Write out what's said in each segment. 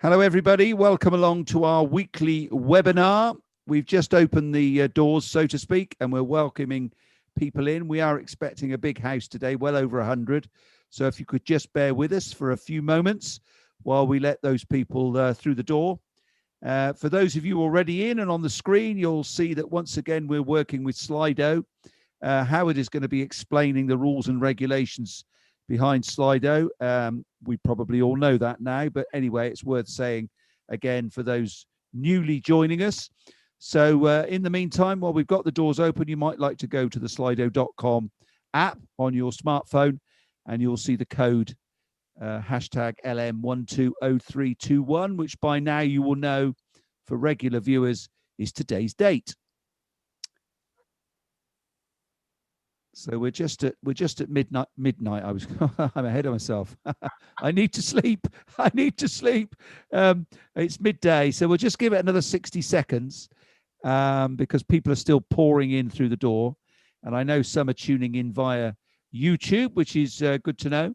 Hello, everybody. Welcome along to our weekly webinar. We've just opened the doors, so to speak, and we're welcoming people in. We are expecting a big house today, well over 100. So if you could just bear with us for a few moments while we let those people through the door. For those of you already in and on the screen, you'll see that once again, we're working with Slido. Howard is going to be explaining the rules and regulations behind Slido. We probably all know that now, but anyway, it's worth saying again for those newly joining us. So in the meantime, while we've got the doors open, you might like to go to the slido.com app on your smartphone, and you'll see the code hashtag LM120321, which by now you will know for regular viewers is today's date. So we're just at midnight. I'm ahead of myself. I need to sleep. It's midday, so we'll just give it another 60 seconds because people are still pouring in through the door, and I know some are tuning in via YouTube, which is good to know.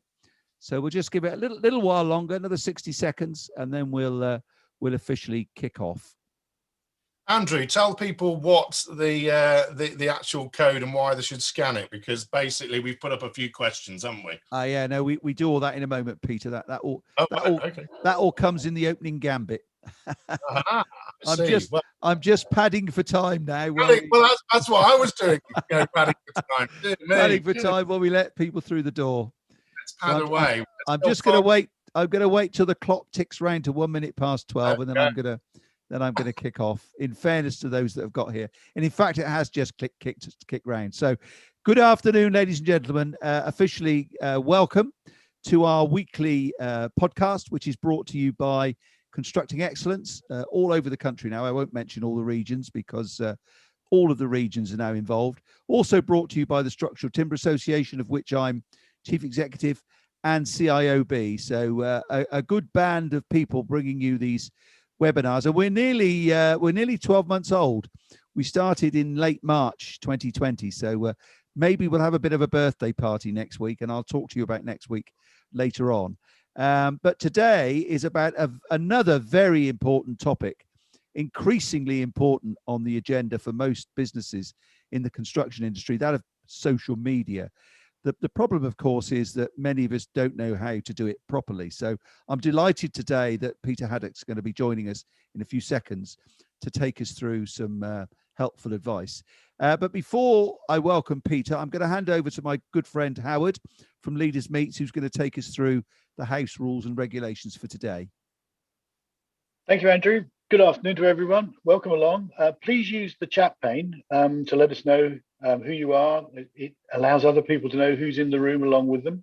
So we'll just give it a little while longer, another 60 seconds, and then we'll officially kick off. Andrew, tell people what the actual code and why they should scan it, because basically we've put up a few questions, haven't we? Yeah, no, we do all that in a moment, Peter. That all comes in the opening gambit. I'm just padding for time now. Well, that's what I was doing. Padding for time. Padding for time while we let people through the door. Let's pad away. I'm just going to wait. I'm going to wait till the clock ticks round to 1 minute past 12, and then I'm going to kick off, in fairness to those that have got here. And in fact, it has just kicked round. So good afternoon, ladies and gentlemen. Officially welcome to our weekly podcast, which is brought to you by Constructing Excellence all over the country now. I won't mention all the regions because all of the regions are now involved. Also brought to you by the Structural Timber Association, of which I'm Chief Executive, and CIOB. So a good band of people bringing you these webinars, and we're nearly 12 months old. We started in late March 2020, so maybe we'll have a bit of a birthday party next week, and I'll talk to you about next week later on. But today is about another very important topic, increasingly important on the agenda for most businesses in the construction industry, that of social media. The problem, of course, is that many of us don't know how to do it properly. So I'm delighted today that Peter Haddock's going to be joining us in a few seconds to take us through some helpful advice. But before I welcome Peter, I'm going to hand over to my good friend Howard from Leaders Meets, who's going to take us through the house rules and regulations for today. Thank you, Andrew. Good afternoon to everyone. Welcome along. Please use the chat pane to let us know who you are. It allows other people to know who's in the room along with them.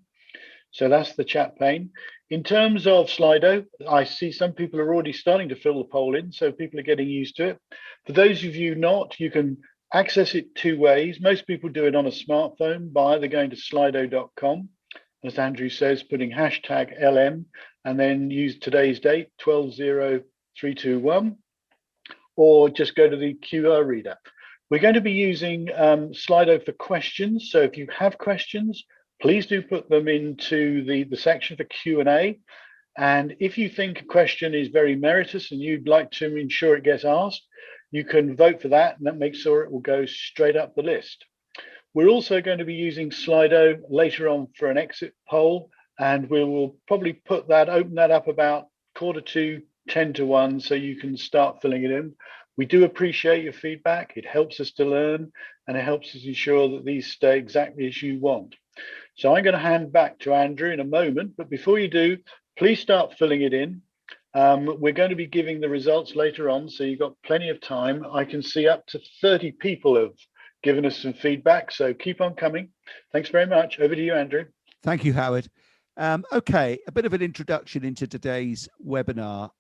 So that's the chat pane. In terms of Slido, I see some people are already starting to fill the poll in, so people are getting used to it. For those of you not, you can access it two ways. Most people do it on a smartphone by either going to slido.com, as Andrew says, putting hashtag LM, and then use today's date, 120321, or just go to the QR reader. We're going to be using Slido for questions. So if you have questions, please do put them into the section for Q&A. And if you think a question is very meritorious and you'd like to ensure it gets asked, you can vote for that, and that makes sure it will go straight up the list. We're also going to be using Slido later on for an exit poll, and we will probably open that up about 1:45, 10 to 1, so you can start filling it in. We do appreciate your feedback. It helps us to learn, and it helps us ensure that these stay exactly as you want. So I'm going to hand back to Andrew in a moment, but before you do, please start filling it in. We're going to be giving the results later on, so you've got plenty of time. I can see up to 30 people have given us some feedback, so keep on coming. Thanks very much. Over to you, Andrew. Thank you, Howard. Okay, a bit of an introduction into today's webinar.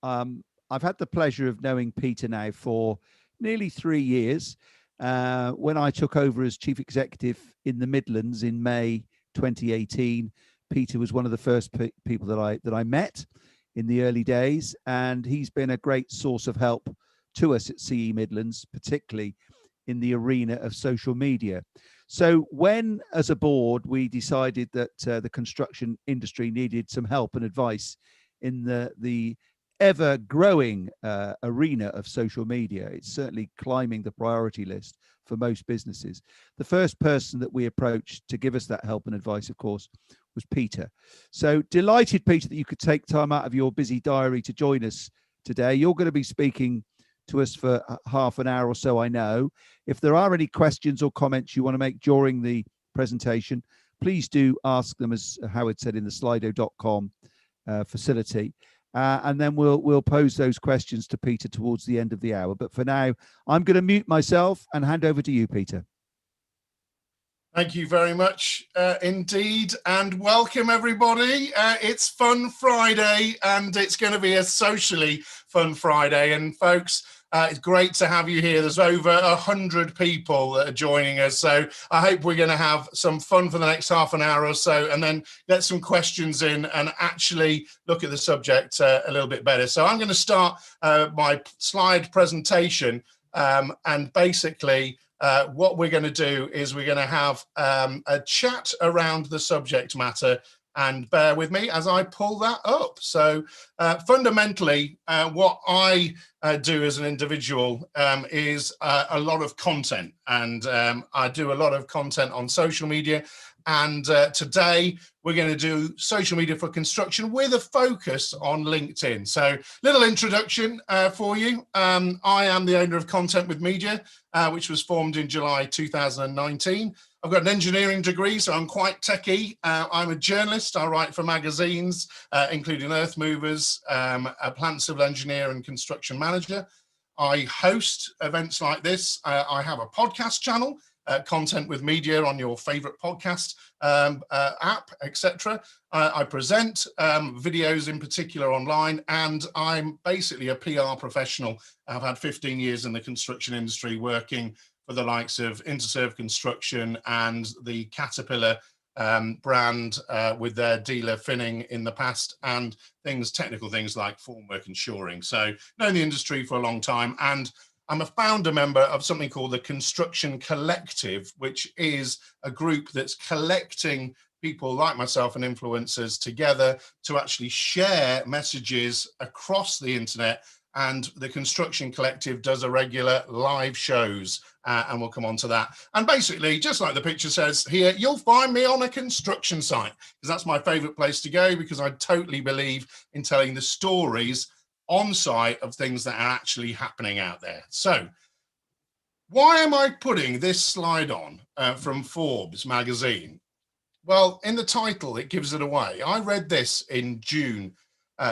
I've had the pleasure of knowing Peter now for nearly 3 years. When I took over as Chief Executive in the Midlands in May 2018, Peter was one of the first people that I met in the early days, and he's been a great source of help to us at CE Midlands, particularly in the arena of social media. So when, as a board, we decided that the construction industry needed some help and advice in the ever growing arena of social media. It's certainly climbing the priority list for most businesses. The first person that we approached to give us that help and advice, of course, was Peter. So delighted, Peter, that you could take time out of your busy diary to join us today. You're going to be speaking to us for half an hour or so, I know. If there are any questions or comments you want to make during the presentation, please do ask them, as Howard said, in the slido.com facility. And then we'll pose those questions to Peter towards the end of the hour. But for now, I'm going to mute myself and hand over to you, Peter. Thank you very much indeed, and welcome everybody. It's Fun Friday, and it's going to be a socially fun Friday. And folks, it's great to have you here. There's over 100 people that are joining us, so I hope we're going to have some fun for the next half an hour or so, and then get some questions in and actually look at the subject a little bit better. So I'm going to start my slide presentation, and basically what we're going to do is we're going to have a chat around the subject matter, and bear with me as I pull that up. So fundamentally, what I do as an individual is a lot of content, and I do a lot of content on social media. And today we're going to do social media for construction with a focus on LinkedIn. So little introduction for you. I am the owner of Content with Media, which was formed in July 2019. I've got an engineering degree, so I'm quite techie. I'm a journalist. I write for magazines, including Earth Movers, a plant civil engineer and construction manager. I host events like this. I have a podcast channel, Content with Media, on your favorite podcast app, etc. I present videos in particular online, and I'm basically a PR professional. I've had 15 years in the construction industry, working for the likes of Interserve Construction and the Caterpillar brand with their dealer Finning in the past, and technical things like formwork and shoring. So known the industry for a long time, and I'm a founder member of something called the Construction Collective, which is a group that's collecting people like myself and influencers together to actually share messages across the internet. And the Construction Collective does a regular live shows, and we'll come on to that. And basically, just like the picture says here, you'll find me on a construction site, because that's my favorite place to go, because I totally believe in telling the stories on site of things that are actually happening out there. So why am I putting this slide on from Forbes magazine? Well, in the title, it gives it away. I read this in June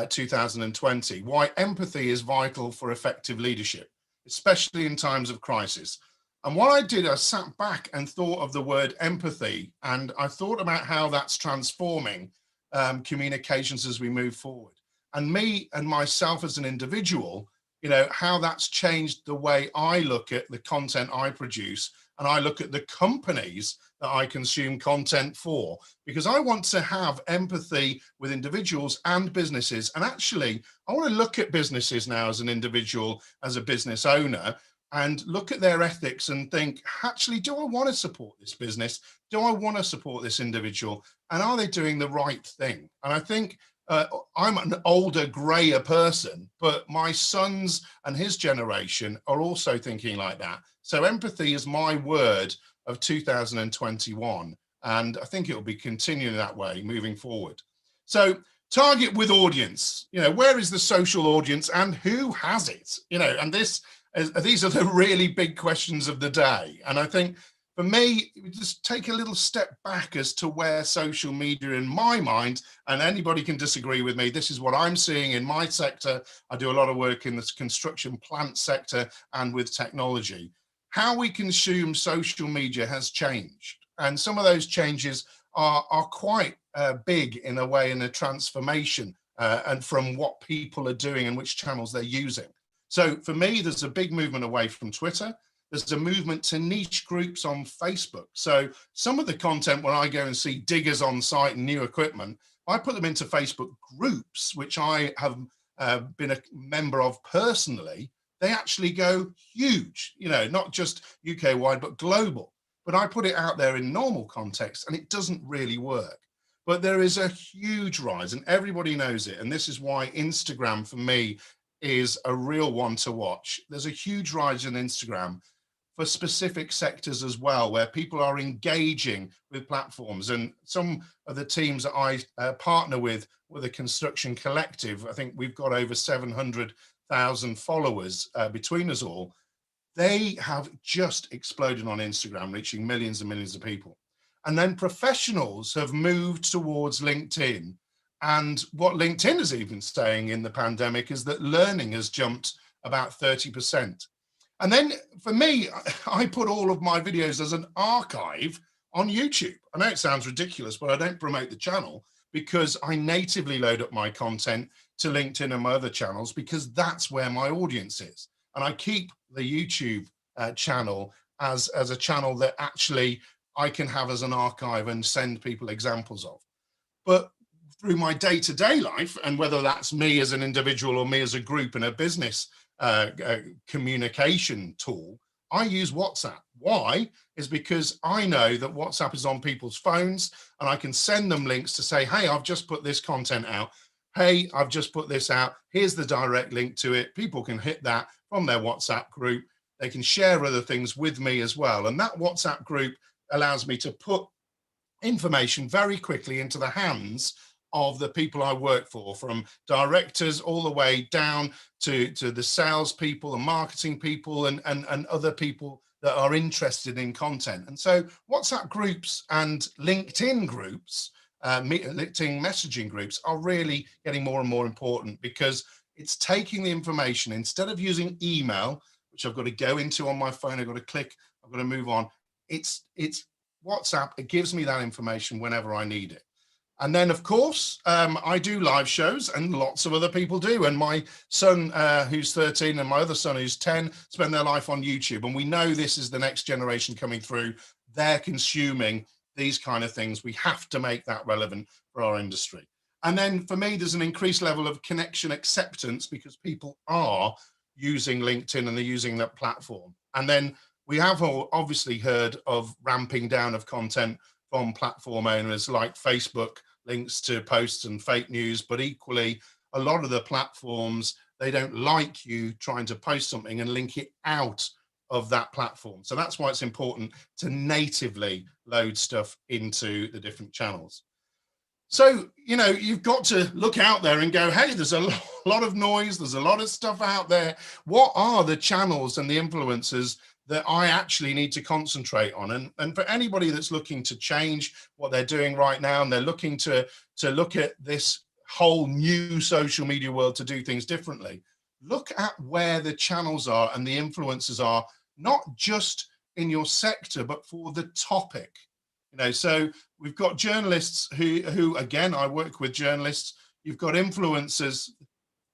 2020, why empathy is vital for effective leadership, especially in times of crisis. And what I did, I sat back and thought of the word empathy, and I thought about how that's transforming communications as we move forward. And me and myself as an individual, you know, how that's changed the way I look at the content I produce, and I look at the companies that I consume content for, because I want to have empathy with individuals and businesses. And actually, I want to look at businesses now as an individual, as a business owner, and look at their ethics and think, actually, do I want to support this business? Do I want to support this individual? And are they doing the right thing? And I think I'm an older, grayer person, but my sons and his generation are also thinking like that. So empathy is my word of 2021, and I think it will be continuing that way moving forward. So target with audience, you know, where is the social audience and who has it? You know, and these are the really big questions of the day. And I think for me, just take a little step back as to where social media, in my mind, and anybody can disagree with me, this is what I'm seeing in my sector. I do a lot of work in the construction plant sector and with technology. How we consume social media has changed. And some of those changes are quite big in a way, in a transformation and from what people are doing and which channels they're using. So for me, there's a big movement away from Twitter. There's a movement to niche groups on Facebook. So some of the content, when I go and see diggers on site and new equipment, I put them into Facebook groups, which I have been a member of personally. They actually go huge, you know, not just UK wide, but global. But I put it out there in normal context, and it doesn't really work. But there is a huge rise, and everybody knows it. And this is why Instagram for me is a real one to watch. There's a huge rise in Instagram for specific sectors as well, where people are engaging with platforms. And some of the teams that I partner with the Construction Collective, I think we've got over 700,000 followers between us all. They have just exploded on Instagram, reaching millions and millions of people. And then professionals have moved towards LinkedIn. And what LinkedIn is even saying in the pandemic is that learning has jumped about 30%. And then for me, I put all of my videos as an archive on YouTube. I know it sounds ridiculous, but I don't promote the channel because I natively load up my content to LinkedIn and my other channels because that's where my audience is. And I keep the YouTube channel as a channel that actually I can have as an archive and send people examples of. But through my day-to-day life, and whether that's me as an individual or me as a group in a business communication tool, I use WhatsApp. Why? Is because I know that WhatsApp is on people's phones and I can send them links to say, hey, I've just put this content out. Hey, I've just put this out. Here's the direct link to it. People can hit that from their WhatsApp group. They can share other things with me as well. And that WhatsApp group allows me to put information very quickly into the hands of the people I work for, from directors all the way down to the sales people and marketing people and other people that are interested in content. And so WhatsApp groups and LinkedIn groups, LinkedIn messaging groups are really getting more and more important because it's taking the information, instead of using email, which I've got to go into on my phone, I've got to click, I've got to move on. It's WhatsApp. It gives me that information whenever I need it. And then, of course, I do live shows, and lots of other people do. And my son, who's 13, and my other son, who's 10, spend their life on YouTube. And we know this is the next generation coming through. They're consuming these kind of things. We have to make that relevant for our industry. And then for me, there's an increased level of connection acceptance because people are using LinkedIn and they're using that platform. And then we have all obviously heard of ramping down of content from platform owners like Facebook, links to posts and fake news, but equally a lot of the platforms, they don't like you trying to post something and link it out of that platform. So that's why it's important to natively load stuff into the different channels. So, you know, you've got to look out there and go, hey, there's a lot of noise, there's a lot of stuff out there. What are the channels and the influencers that I actually need to concentrate on? And for anybody that's looking to change what they're doing right now, and they're looking to look at this whole new social media world to do things differently, look at where the channels are and the influencers are, not just in your sector, but for the topic. You know, so we've got journalists who again, I work with journalists. You've got influencers.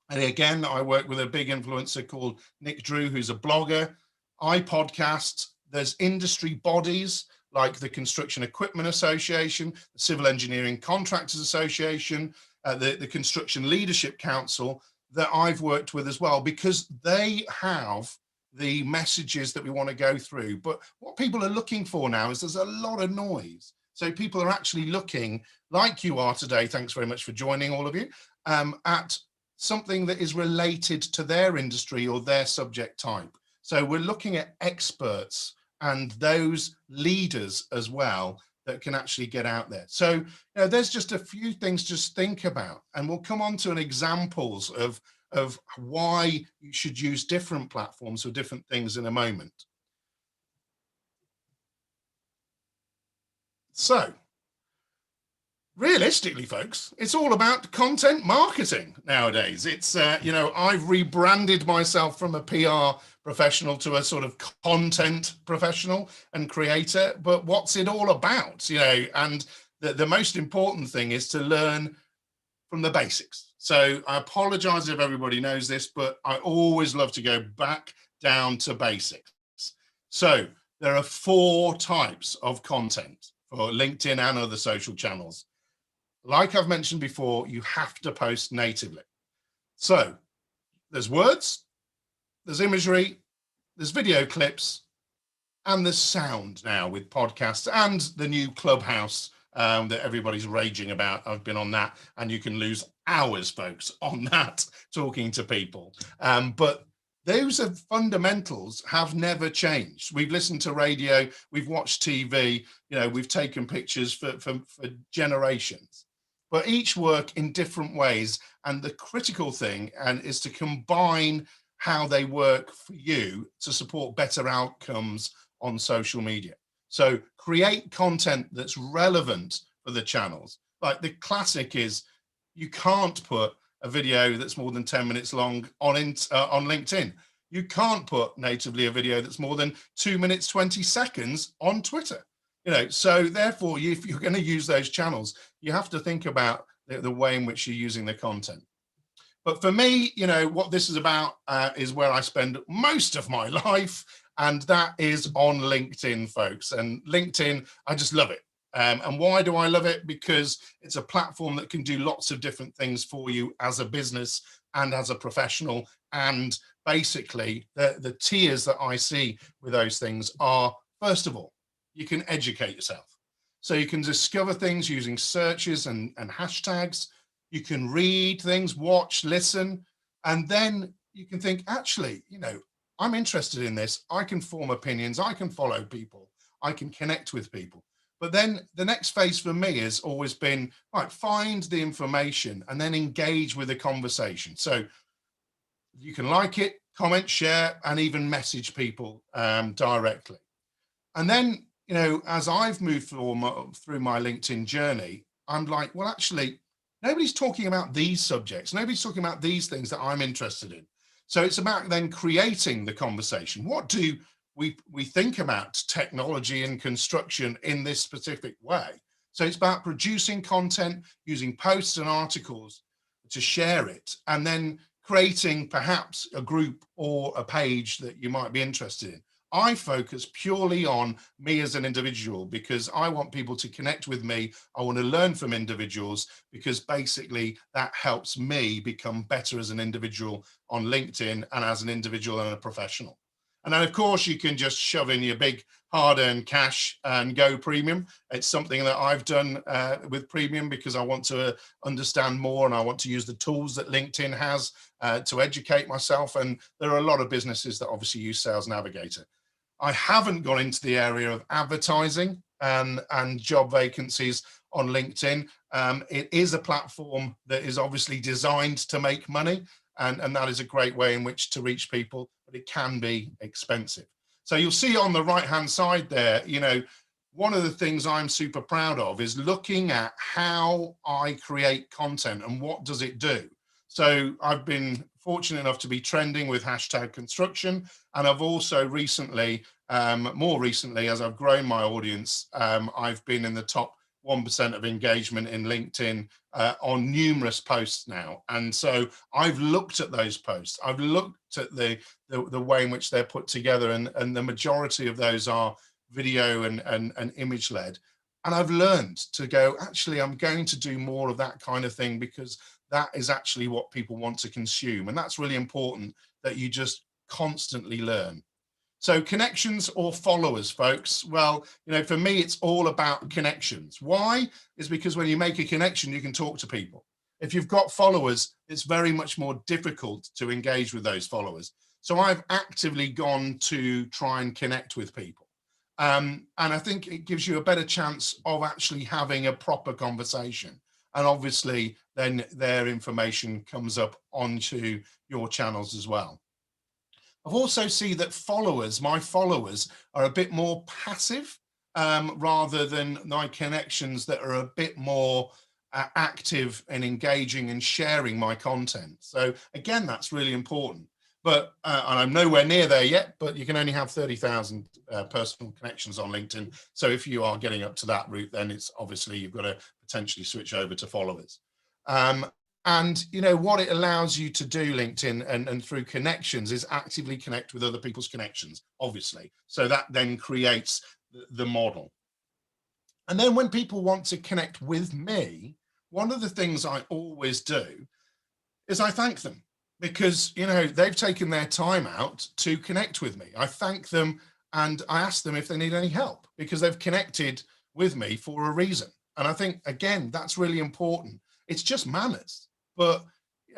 And again, I work with a big influencer called Nick Drew, who's a blogger. I podcast. There's industry bodies like the Construction Equipment Association, the Civil Engineering Contractors Association, the Construction Leadership Council that I've worked with as well, because they have the messages that we want to go through. But what people are looking for now is there's a lot of noise. So people are actually looking, like you are today, thanks very much for joining all of you, at something that is related to their industry or their subject type. So we're looking at experts and those leaders as well that can actually get out there. So, you know, there's just a few things just think about, and we'll come on to an examples of why you should use different platforms for different things in a moment. So realistically, folks, it's all about content marketing nowadays. It's, you know, I've rebranded myself from a PR professional to a sort of content professional and creator, but what's it all about, you know? And the most important thing is to learn from the basics. So I apologize if everybody knows this, but I always love to go back down to basics. So there are 4 types of content for LinkedIn and other social channels. Like I've mentioned before, you have to post natively. So there's words, there's imagery, there's video clips, and there's sound now with podcasts and the new Clubhouse that everybody's raging about. I've been on that, and you can lose hours, folks, on that, talking to people. But those are fundamentals have never changed. We've listened to radio, we've watched TV, we've taken pictures for generations, but each work in different ways. And the critical thing is to combine how they work for you to support better outcomes on social media. So create content that's relevant for the channels. Like the classic is, you can't put a video that's more than 10 minutes long on LinkedIn. You can't put natively a video that's more than 2 minutes, 20 seconds on Twitter. So therefore, if you're going to use those channels, you have to think about the way in which you're using the content. But for me, what this is about is where I spend most of my life, and that is on LinkedIn, folks. And LinkedIn, I just love it. And why do I love it? Because it's a platform that can do lots of different things for you as a business and as a professional. And basically, the tiers that I see with those things are, first of all, you can educate yourself. So you can discover things using searches and hashtags. You can read things, watch, listen, and then you can think, actually, I'm interested in this. I can form opinions. I can follow people. I can connect with people. But then the next phase for me has always been, right, find the information and then engage with the conversation. So you can like it, comment, share, and even message people directly. And then, as I've moved through my LinkedIn journey, I'm like, well, actually, nobody's talking about these subjects. Nobody's talking about these things that I'm interested in. So it's about then creating the conversation. What do we think about technology and construction in this specific way? So it's about producing content, using posts and articles to share it, and then creating perhaps a group or a page that you might be interested in. I focus purely on me as an individual because I want people to connect with me. I want to learn from individuals because basically that helps me become better as an individual on LinkedIn and as an individual and a professional. And then, of course, you can just shove in your big hard-earned cash and go premium. It's something that I've done with premium because I want to understand more and I want to use the tools that LinkedIn has to educate myself. And there are a lot of businesses that obviously use Sales Navigator. I haven't gone into the area of advertising and job vacancies on LinkedIn. It is a platform that is obviously designed to make money. And that is a great way in which to reach people, but it can be expensive. So you'll see on the right-hand side there, one of the things I'm super proud of is looking at how I create content and what does it do. So I've been fortunate enough to be trending with hashtag construction. And I've also recently, more recently, as I've grown my audience, I've been in the top 1% of engagement in LinkedIn on numerous posts now. And so I've looked at those posts. I've looked at the way in which they're put together, and the majority of those are video and image led. And I've learned to go, actually, I'm going to do more of that kind of thing because that is actually what people want to consume. And that's really important, that you just constantly learn. So connections or followers, folks. Well, for me, it's all about connections. Why? Is because when you make a connection, you can talk to people. If you've got followers, it's very much more difficult to engage with those followers. So I've actively gone to try and connect with people. And I think it gives you a better chance of actually having a proper conversation. And obviously, then their information comes up onto your channels as well. I've also seen that my followers are a bit more passive rather than my connections that are a bit more active and engaging and sharing my content. So again, that's really important. But and I'm nowhere near there yet, but you can only have 30,000 personal connections on LinkedIn. So if you are getting up to that route, then it's obviously you've got to potentially switch over to followers. And what it allows you to do, LinkedIn and through connections, is actively connect with other people's connections, obviously. So that then creates the model. And then when people want to connect with me, one of the things I always do is I thank them, because they've taken their time out to connect with me. I thank them and I ask them if they need any help, because they've connected with me for a reason. And I think, again, that's really important. It's just manners, but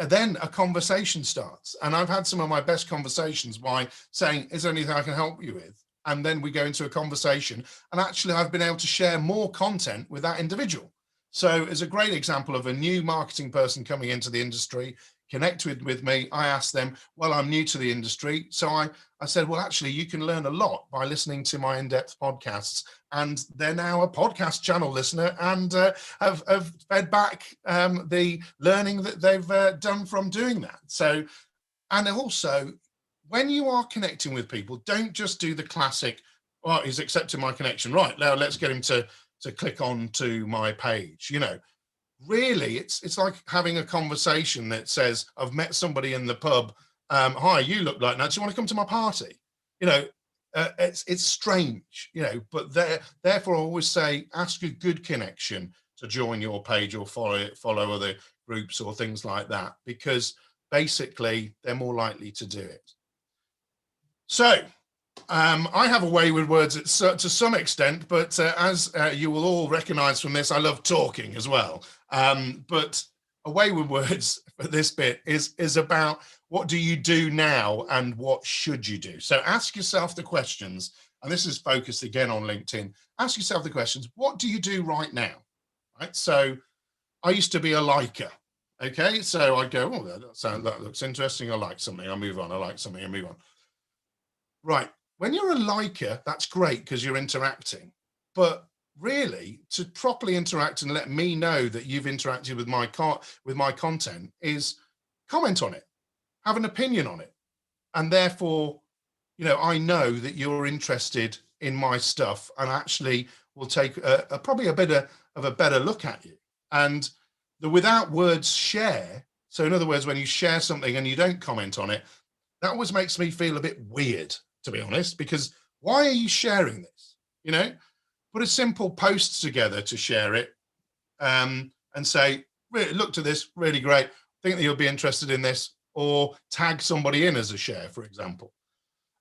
then a conversation starts. And I've had some of my best conversations by saying, is there anything I can help you with? And then we go into a conversation, and actually I've been able to share more content with that individual. So as a great example of a new marketing person coming into the industry, connect with me, I asked them, well, I'm new to the industry. So I said, well, actually, you can learn a lot by listening to my in-depth podcasts. And they're now a podcast channel listener and have fed back the learning that they've done from doing that. So, and also, when you are connecting with people, don't just do the classic, oh, he's accepted my connection. Right, now let's get him to click on to my page. You know, really, it's like having a conversation that says, I've met somebody in the pub. Hi, you look like that. Do you want to come to my party? You know, it's strange, you know, but therefore I always say, ask a good connection to join your page or follow other groups or things like that, because basically they're more likely to do it. So I have a way with words to some extent, but as you will all recognize from this, I love talking as well. But a way with words for this bit is about what do you do now and what should you do? So ask yourself the questions, and this is focused again on LinkedIn. Ask yourself the questions, what do you do right now? Right. So I used to be a liker. Okay. So I go, oh, that looks interesting. I like something. I move on. I like something. I move on. Right. When you're a liker, that's great because you're interacting. But really, to properly interact and let me know that you've interacted with my content is comment on it, have an opinion on it. And therefore, you know, I know that you're interested in my stuff and actually will take probably a bit of a better look at you. And the without words share. So in other words, when you share something and you don't comment on it, that always makes me feel a bit weird, to be honest, because why are you sharing this? You know, put a simple post together to share it and say, really, look to this, really great. Think that you'll be interested in this, or tag somebody in as a share, for example.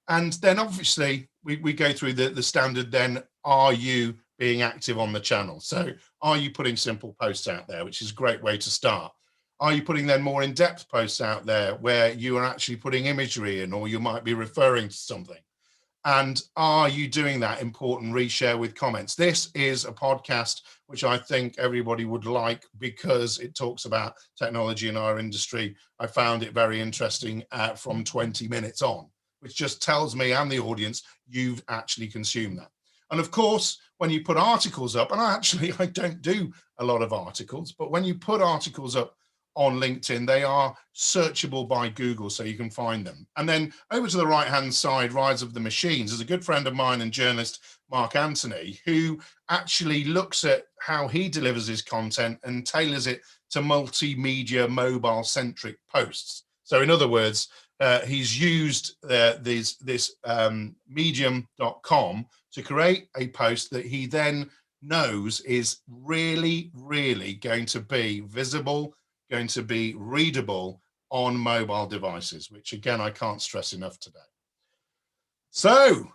And then obviously we go through the standard then, are you being active on the channel? So are you putting simple posts out there, which is a great way to start? Are you putting then more in-depth posts out there where you are actually putting imagery in, or you might be referring to something? And are you doing that important reshare with comments? This is a podcast which I think everybody would like because it talks about technology in our industry. I found it very interesting from 20 minutes on, which just tells me and the audience you've actually consumed that. And of course, when you put articles up, and I don't do a lot of articles, but when you put articles up on LinkedIn, they are searchable by Google, so you can find them. And then over to the right-hand side, Rise of the Machines, is a good friend of mine and journalist, Mark Anthony, who actually looks at how he delivers his content and tailors it to multimedia, mobile-centric posts. So in other words, he's used this medium.com to create a post that he then knows is really, really going to be visible, going to be readable on mobile devices, which again, I can't stress enough today. So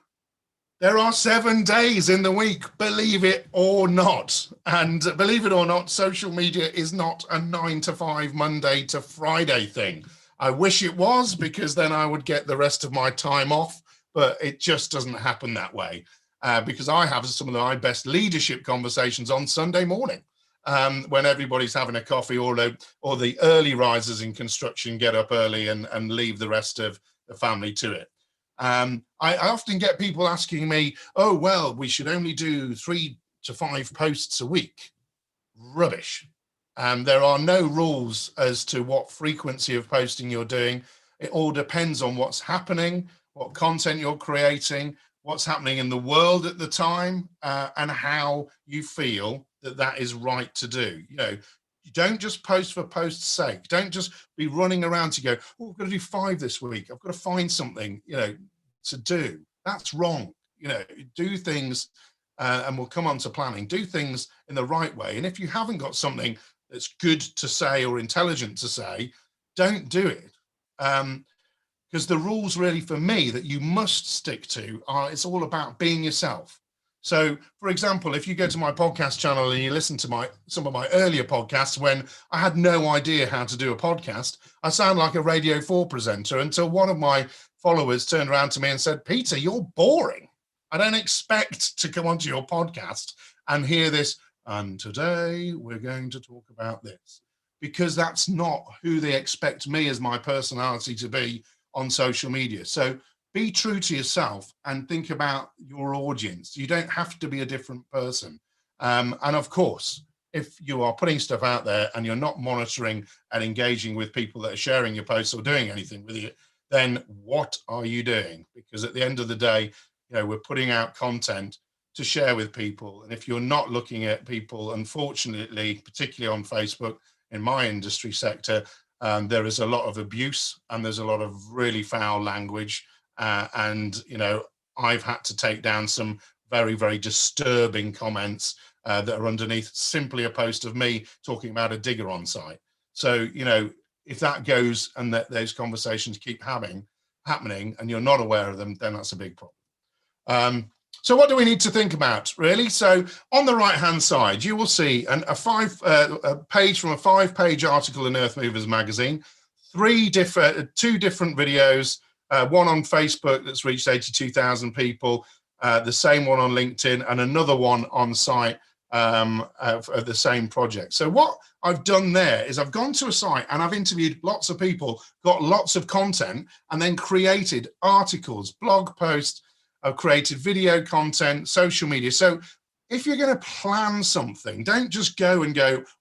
there are 7 days in the week, believe it or not. And believe it or not, social media is not a 9 to 5, Monday to Friday thing. I wish it was, because then I would get the rest of my time off, but it just doesn't happen that way. Because I have some of my best leadership conversations on Sunday morning. When everybody's having a coffee, or the early risers in construction get up early and leave the rest of the family to it. I often get people asking me, oh, well, we should only do 3 to 5 posts a week. Rubbish. There are no rules as to what frequency of posting you're doing. It all depends on what's happening, what content you're creating, what's happening in the world at the time, and how you feel that is right to do. You know, you don't just post for post's sake. Don't just be running around to go, oh, I've got to do 5 this week. I've got to find something, you know, to do. That's wrong. You know, do things, and we'll come on to planning, do things in the right way. And if you haven't got something that's good to say or intelligent to say, don't do it. Because the rules really for me that you must stick to are, it's all about being yourself. So, for example, if you go to my podcast channel and you listen to some of my earlier podcasts when I had no idea how to do a podcast, I sound like a Radio 4 presenter until one of my followers turned around to me and said, Peter, you're boring. I don't expect to come onto your podcast and hear this, and today we're going to talk about this, because that's not who they expect me as my personality to be on social media. So be true to yourself and think about your audience. You don't have to be a different person. And of course, if you are putting stuff out there and you're not monitoring and engaging with people that are sharing your posts or doing anything with you, then what are you doing? Because at the end of the day, we're putting out content to share with people. And if you're not looking at people, unfortunately, particularly on Facebook, in my industry sector, there is a lot of abuse and there's a lot of really foul language. And I've had to take down some very, very disturbing comments that are underneath simply a post of me talking about a digger on site. So, if that goes and that those conversations keep happening and you're not aware of them, then that's a big problem. So what do we need to think about, really? So on the right-hand side, you will see a page from a 5-page article in Earth Movers magazine, two different videos, one on Facebook that's reached 82,000 people, the same one on LinkedIn, and another one on site of the same project. So what I've done there is I've gone to a site and I've interviewed lots of people, got lots of content, and then created articles, blog posts, I've created video content, social media. So if you're going to plan something, don't just go,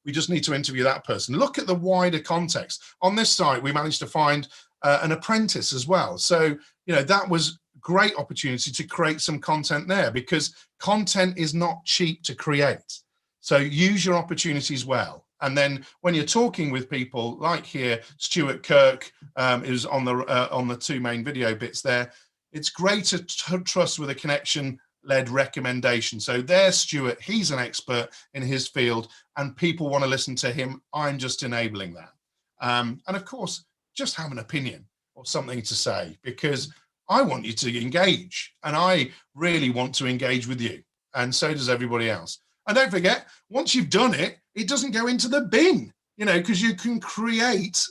we just need to interview that person. Look at the wider context. On this site, we managed to find an apprentice as well. So, that was great opportunity to create some content there, because content is not cheap to create. So use your opportunities well. And then when you're talking with people like here, Stuart Kirk is on the 2 main video bits there. It's great to trust with a connection-led recommendation. So there's Stuart, he's an expert in his field and people want to listen to him. I'm just enabling that. And of course, just have an opinion or something to say, because I want you to engage and I really want to engage with you. And so does everybody else. And don't forget, once you've done it, it doesn't go into the bin, because you can curate,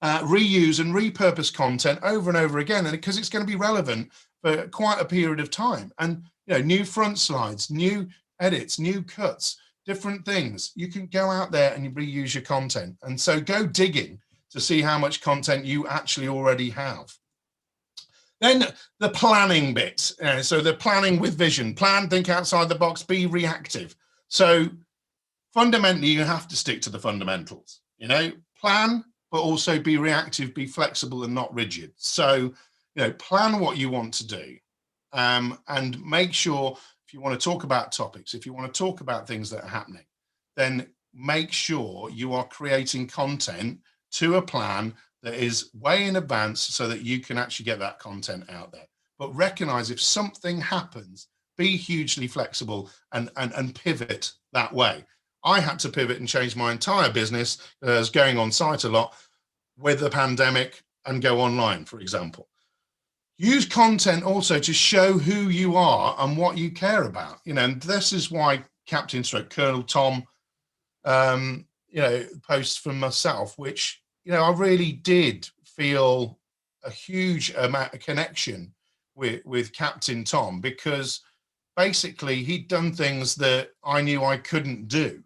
reuse and repurpose content over and over again, and because it's going to be relevant for quite a period of time. And new front slides, new edits, new cuts, different things. You can go out there and you reuse your content. And so go digging to see how much content you actually already have. Then the planning bit. So the planning with vision. Plan, think outside the box, be reactive. So fundamentally, you have to stick to the fundamentals. Plan, but also be reactive, be flexible and not rigid. So, plan what you want to do, and make sure if you want to talk about topics, if you want to talk about things that are happening, then make sure you are creating content to a plan that is way in advance so that you can actually get that content out there. But recognize if something happens, be hugely flexible and pivot that way. I had to pivot and change my entire business as going on site a lot with the pandemic and go online, for example. Use content also to show who you are and what you care about. And this is why Captain / Colonel Tom, posts from myself, which, I really did feel a huge amount of connection with Captain Tom, because basically he'd done things that I knew I couldn't do.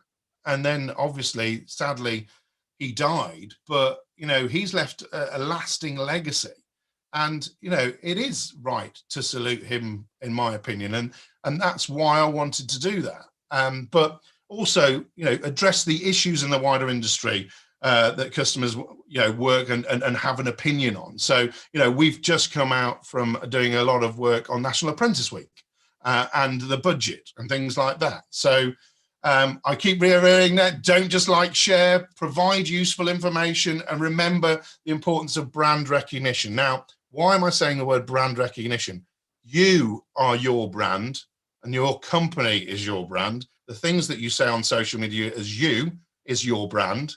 And then obviously, sadly, he died, but, he's left a lasting legacy. And, it is right to salute him, in my opinion. And that's why I wanted to do that. But also, address the issues in the wider industry that customers, work and have an opinion on. So, we've just come out from doing a lot of work on National Apprentice Week and the budget and things like that. So I keep reiterating that. Don't just share, provide useful information, and remember the importance of brand recognition. Now, why am I saying the word brand recognition? You are your brand and your company is your brand. The things that you say on social media as you is your brand.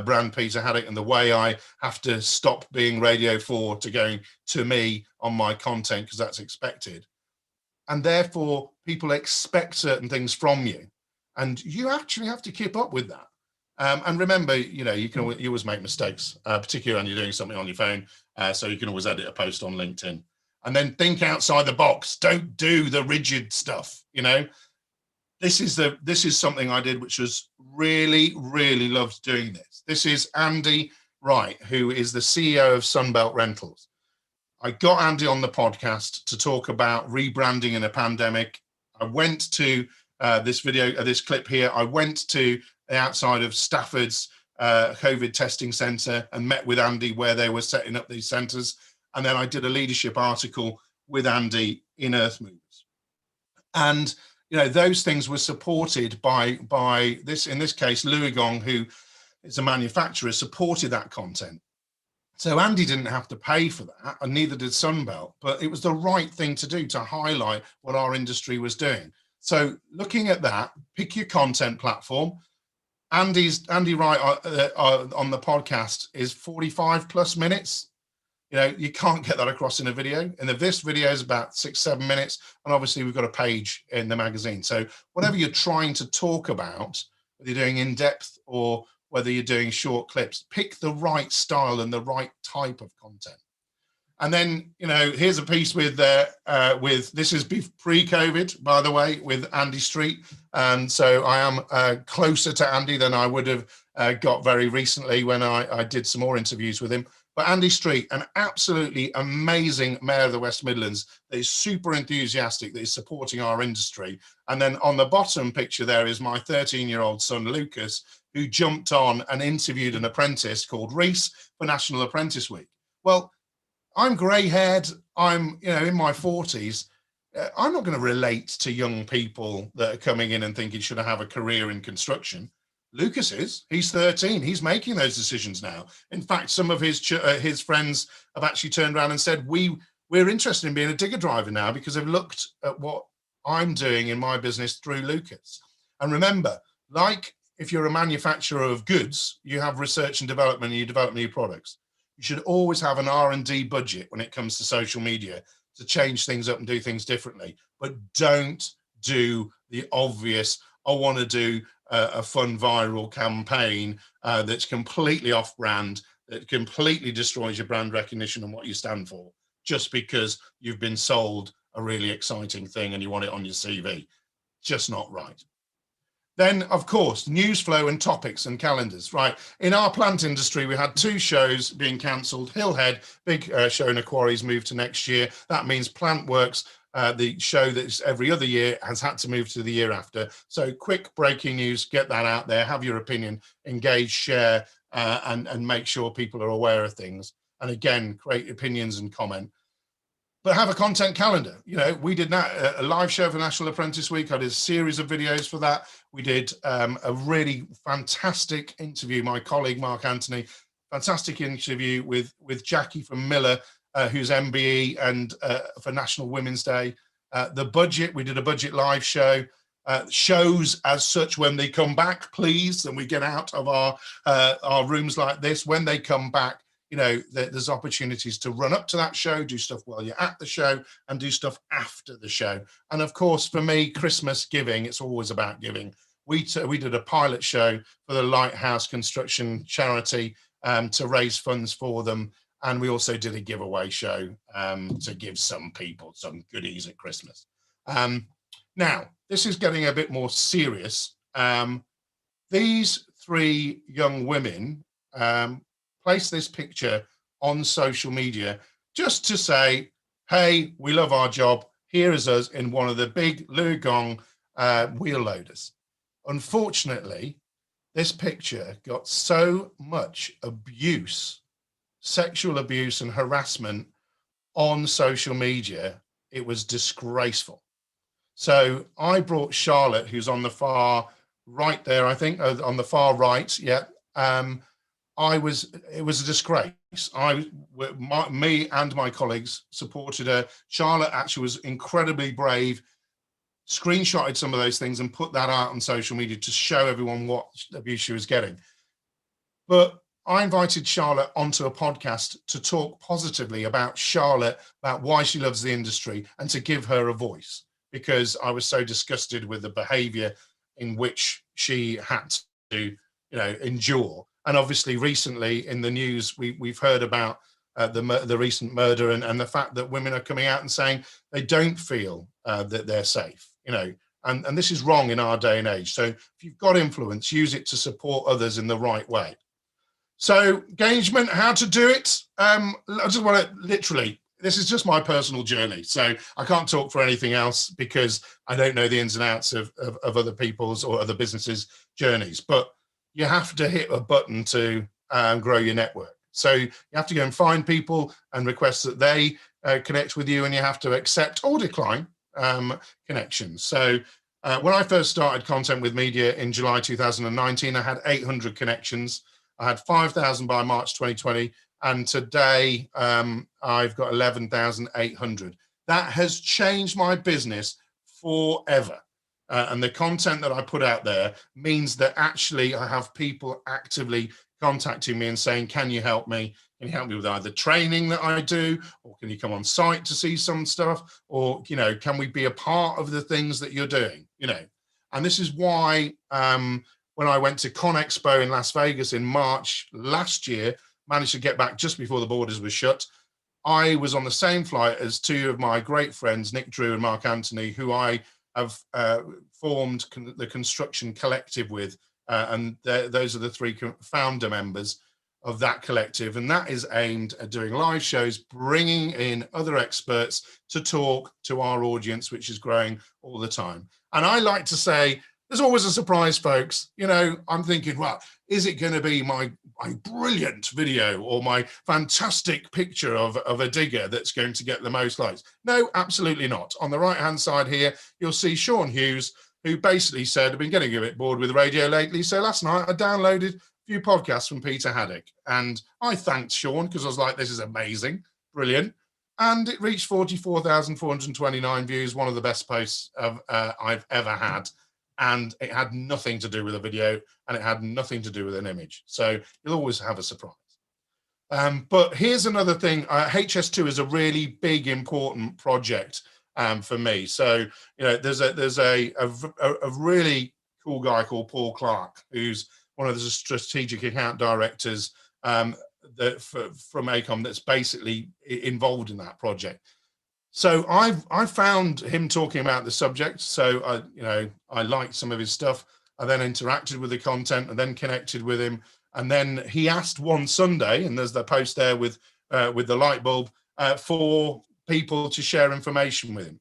brand Peter Haddock and the way I have to stop being Radio 4 to going to me on my content because that's expected. And therefore, people expect certain things from you. And you actually have to keep up with that. And remember, you know, you always make mistakes, particularly when you're doing something on your phone. So you can always edit a post on LinkedIn. And then think outside the box. Don't do the rigid stuff, you know. This is something I did, which was really, really loved doing this. This is Andy Wright, who is the CEO of Sunbelt Rentals. I got Andy on the podcast to talk about rebranding in a pandemic. I went to this clip here. I went to the outside of Stafford's COVID testing centre and met with Andy where they were setting up these centres. And then I did a leadership article with Andy in Earth Movers. And you know, those things were supported by this, in this case, Louis Gong, who is a manufacturer, supported that content. So Andy didn't have to pay for that, and neither did Sunbelt, but it was the right thing to do to highlight what our industry was doing. So looking at that, pick your content platform. Andy Wright on the podcast is 45 plus minutes. You know, you can't get that across in a video. And this video is about 6-7 minutes. And obviously we've got a page in the magazine. So whatever you're trying to talk about, whether you're doing in-depth or whether you're doing short clips, pick the right style and the right type of content. And then, you know, here's a piece with this is pre-COVID, by the way, with Andy Street. And so I am closer to Andy than I would have got very recently when I did some more interviews with him. But Andy Street, an absolutely amazing mayor of the West Midlands that is super enthusiastic, that is supporting our industry. And then on the bottom picture there is my 13-year-old son, Lucas, who jumped on and interviewed an apprentice called Reese for National Apprentice Week. Well, I'm grey-haired, I'm in my 40s. I'm not going to relate to young people that are coming in and thinking, should I have a career in construction? Lucas is. He's 13. He's making those decisions now. In fact, some of his friends have actually turned around and said, we're interested in being a digger driver now because they've looked at what I'm doing in my business through Lucas. And remember, like if you're a manufacturer of goods, you have research and development and you develop new products. You should always have an R&D budget when it comes to social media to change things up and do things differently. But don't do the obvious, I want to do a fun viral campaign that's completely off-brand, that completely destroys your brand recognition and what you stand for, just because you've been sold a really exciting thing and you want it on your CV. Just not right. Then, of course, news flow and topics and calendars, right? In our plant industry, we had 2 shows being cancelled. Hillhead, big show in a quarry's moved to next year. That means Plant Works, the show that's every other year, has had to move to the year after. So quick breaking news, get that out there, have your opinion, engage, share, and make sure people are aware of things. And again, create opinions and comment. But have a content calendar. You know, we did a live show for National Apprentice Week. I did a series of videos for that. We did a really fantastic interview, my colleague, Mark Anthony, fantastic interview with Jackie from Miller, who's MBE, and for National Women's Day. The budget, we did a budget live show. Shows as such, when they come back, please, and we get out of our rooms like this, when they come back, you know, there's opportunities to run up to that show, do stuff while you're at the show, and do stuff after the show. And of course, for me, Christmas giving, it's always about giving. We did a pilot show for the Lighthouse Construction Charity to raise funds for them. And we also did a giveaway show to give some people some goodies at Christmas. Now, this is getting a bit more serious. These 3 young women place this picture on social media just to say, hey, we love our job. Here is us in one of the big Louis Gong wheel loaders. Unfortunately, this picture got so much abuse, sexual abuse and harassment on social media, it was disgraceful. So I brought Charlotte, who's on the far right there, I think, on the far right, yeah. It was a disgrace. Me and my colleagues supported her. Charlotte actually was incredibly brave, screenshotted some of those things and put that out on social media to show everyone what abuse she was getting. But I invited Charlotte onto a podcast to talk positively about Charlotte, about why she loves the industry, and to give her a voice, because I was so disgusted with the behavior in which she had to, endure. And obviously recently in the news, we've heard about the recent murder and the fact that women are coming out and saying they don't feel that they're safe, and this is wrong in our day and age. So if you've got influence, use it to support others in the right way. So engagement, how to do it. I just want to literally, this is just my personal journey. So I can't talk for anything else because I don't know the ins and outs of other people's or other businesses' journeys, but you have to hit a button to grow your network. So you have to go and find people and request that they connect with you, and you have to accept or decline connections. So when I first started Content with Media in July 2019, I had 800 connections. I had 5,000 by March 2020, and today I've got 11,800. That has changed my business forever. And the content that I put out there means that actually I have people actively contacting me and saying, can you help me? Can you help me with either training that I do, or can you come on site to see some stuff, or, can we be a part of the things that you're doing, And this is why when I went to ConExpo in Las Vegas in March last year, managed to get back just before the borders were shut. I was on the same flight as two of my great friends, Nick Drew and Mark Anthony, who I have formed the Construction Collective with. And those are the three founder members of that collective. And that is aimed at doing live shows, bringing in other experts to talk to our audience, which is growing all the time. And I like to say, there's always a surprise, folks. I'm thinking, well, is it going to be my brilliant video or my fantastic picture of a digger that's going to get the most likes? No, absolutely not. On the right-hand side here, you'll see Sean Hughes, who basically said, I've been getting a bit bored with radio lately. So last night I downloaded a few podcasts from Peter Haddock. And I thanked Sean because I was like, this is amazing, brilliant. And it reached 44,429 views, one of the best posts I've ever had. And it had nothing to do with a video, and it had nothing to do with an image. So you'll always have a surprise. But here's another thing. HS2 is a really big, important project for me. So, there's a really cool guy called Paul Clark, who's one of the strategic account directors from AECOM that's basically involved in that project. So I found him talking about the subject. So I liked some of his stuff. I then interacted with the content and then connected with him. And then he asked one Sunday, and there's the post there with the light bulb, for people to share information with him.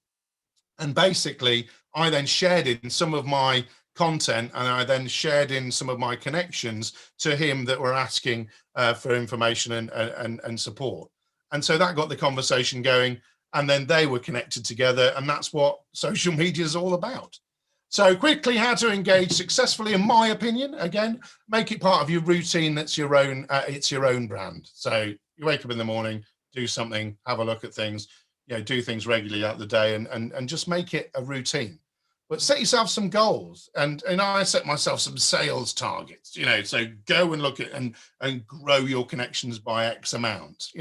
And basically, I then shared in some of my content, and I then shared in some of my connections to him that were asking for information and support. And so that got the conversation going. And then they were connected together, and that's what social media is all about. So quickly, how to engage successfully, in my opinion, again, make it part of your routine. That's your own, it's your own brand. So you wake up in the morning, do something, have a look at things, do things regularly out the day, and just make it a routine. But set yourself some goals, and I set myself some sales targets, so go and look at and grow your connections by X amount,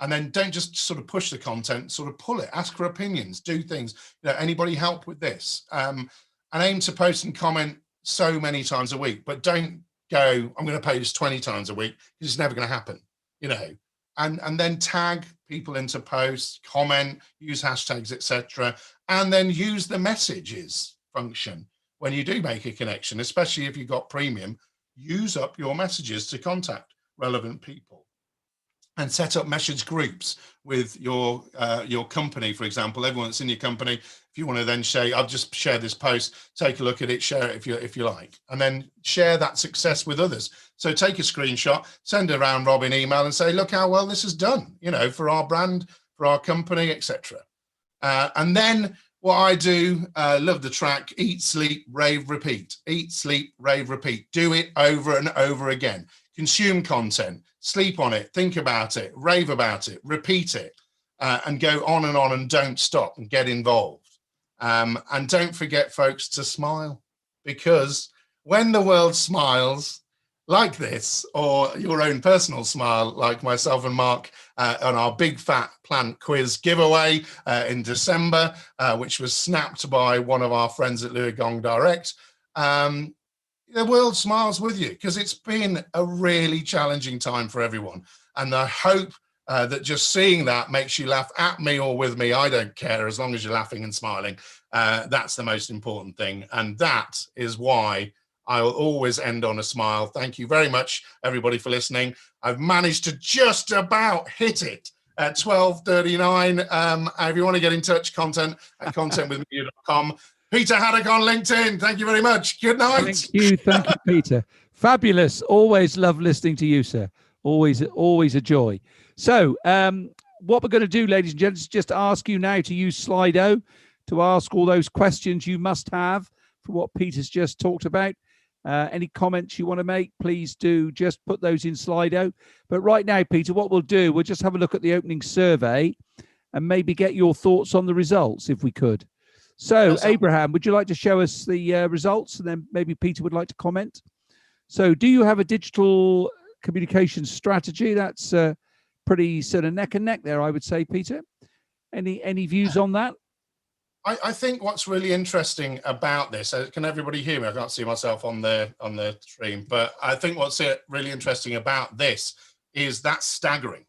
And then don't just sort of push the content, sort of pull it, ask for opinions, do things. Anybody help with this? And aim to post and comment so many times a week, but don't go, I'm going to post 20 times a week, because it's never going to happen, And then tag people into posts, comment, use hashtags, etc. And then use the messages function when you do make a connection, especially if you've got premium. Use up your messages to contact relevant people. And set up message groups with your company, for example. Everyone that's in your company, if you want to then say, I've just shared this post, take a look at it, share it if you like, and then share that success with others. So take a screenshot, send it around Robin email and say, look how well this is done, for our brand, for our company, etc. And then what I do, love the track, eat, sleep, rave, repeat. Eat, sleep, rave, repeat. Do it over and over again. Consume content, sleep on it, think about it, rave about it, repeat it, and go on and don't stop and get involved. And don't forget, folks, to smile, because when the world smiles, like this, or your own personal smile, like myself and Mark on our Big Fat Plant quiz giveaway in December, which was snapped by one of our friends at Louis Gong Direct. The world smiles with you, because it's been a really challenging time for everyone. And I hope that just seeing that makes you laugh at me or with me. I don't care, as long as you're laughing and smiling. That's the most important thing. And that is why I'll always end on a smile. Thank you very much, everybody, for listening. I've managed to just about hit it at 12:39. If you want to get in touch, content at contentwithmedia.com. Peter Haddock on LinkedIn. Thank you very much. Good night. Thank you, Peter. Fabulous. Always love listening to you, sir. Always a joy. So what we're going to do, ladies and gents, is just ask you now to use Slido to ask all those questions you must have for what Peter's just talked about. Any comments you want to make, please do just put those in Slido. But right now, Peter, what we'll do, we'll just have a look at the opening survey and maybe get your thoughts on the results, if we could. So, Abraham, would you like to show us the results, and then maybe Peter would like to comment? So, do you have a digital communication strategy? That's pretty sort of neck and neck there, I would say, Peter. Any views on that? I think what's really interesting about this, can everybody hear me? I can't see myself on the stream, but I think what's really interesting about this is that's staggering.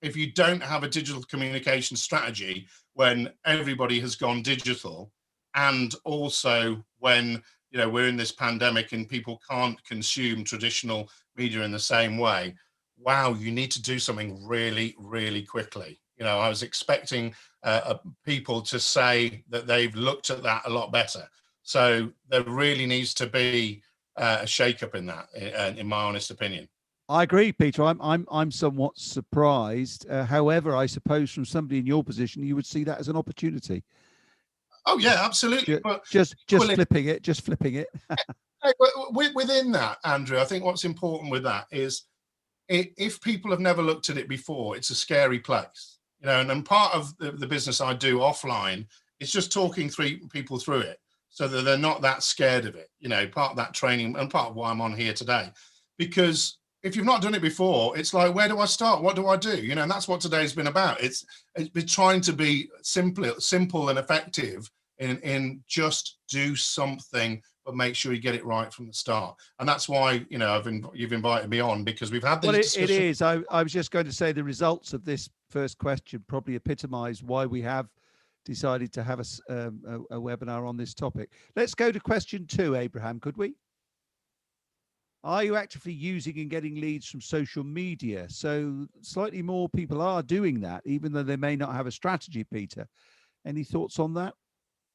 If you don't have a digital communication strategy when everybody has gone digital, and also when we're in this pandemic and people can't consume traditional media in the same way, wow, you need to do something really, really quickly. I was expecting people to say that they've looked at that a lot better. So there really needs to be a shake-up in that, in my honest opinion. I agree, Peter. I'm somewhat surprised. However, I suppose from somebody in your position, you would see that as an opportunity. Oh yeah, absolutely. Just flipping it. Within that, Andrew, I think what's important with that is if people have never looked at it before, it's a scary place. And part of the business I do offline is just talking people through it so that they're not that scared of it. Part of that training and part of why I'm on here today, because if you've not done it before, it's like, where do I start? What do I do? And that's what today's been about. It's been trying to be simple and effective in just do something, but make sure you get it right from the start. And that's why, you've invited me on, because we've had these discussions. It is. I was just going to say the results of this first question probably epitomize why we have decided to have a webinar on this topic. Let's go to question 2, Abraham, could we? Are you actively using and getting leads from social media? So slightly more people are doing that, even though they may not have a strategy, Peter. Any thoughts on that?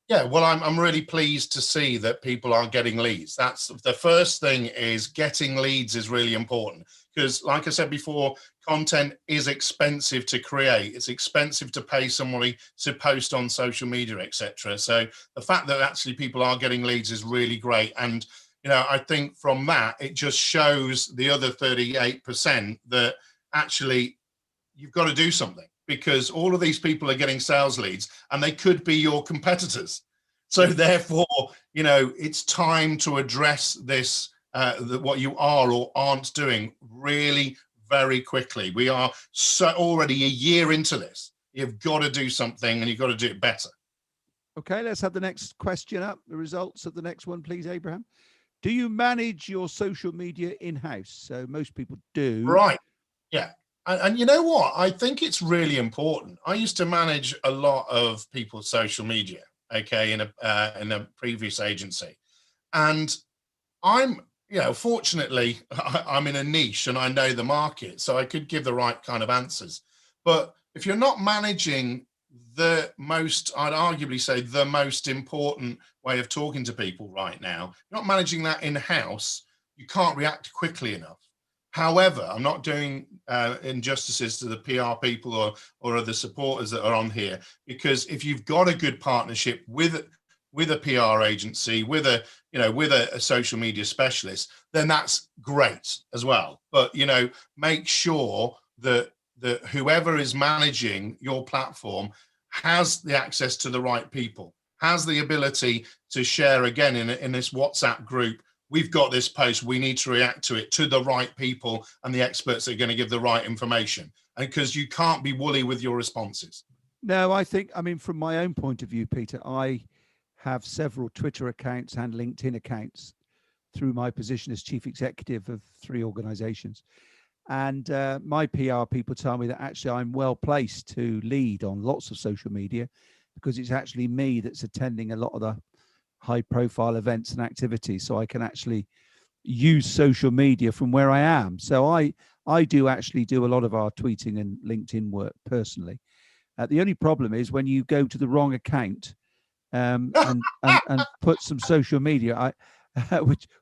Yeah, well, I'm really pleased to see that people are getting leads. That's the first thing, is getting leads is really important, because like I said before, content is expensive to create. It's expensive to pay somebody to post on social media, etc. So the fact that actually people are getting leads is really great. And I think from that, it just shows the other 38% that actually you've got to do something, because all of these people are getting sales leads and they could be your competitors. So therefore, it's time to address this, what you are or aren't doing, really very quickly. We are already a year into this. You've got to do something, and you've got to do it better. Okay, let's have the next question up. The results of the next one, please, Abraham. Do you manage your social media in-house? So most people do. Right. Yeah. And you know what? I think it's really important. I used to manage a lot of people's social media, okay, in a previous agency. And I'm, fortunately, I'm in a niche and I know the market, so I could give the right kind of answers. But if you're not managing the most, I'd arguably say the most important way of talking to people right now, you're not managing that in-house, you can't react quickly enough. However, I'm not doing injustices to the PR people or other supporters that are on here, because if you've got a good partnership with a PR agency, with a social media specialist, then that's great as well. But make sure that whoever is managing your platform has the access to the right people, has the ability to share, again, in this WhatsApp group, we've got this post, we need to react to it, to the right people and the experts that are going to give the right information. And because you can't be woolly with your responses. No, I think, I mean, from my own point of view, Peter, I have several Twitter accounts and LinkedIn accounts through my position as chief executive of 3 organizations. And my PR people tell me that actually I'm well placed to lead on lots of social media, because it's actually me that's attending a lot of the high profile events and activities. So I can actually use social media from where I am. So I do actually do a lot of our tweeting and LinkedIn work personally. The only problem is when you go to the wrong account and put some social media,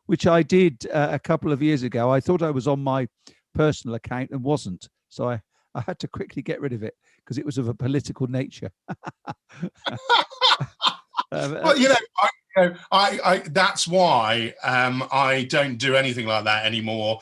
which I did a couple of years ago. I thought I was on my personal account and wasn't. So I had to quickly get rid of it because it was of a political nature. Well, I that's why I don't do anything like that anymore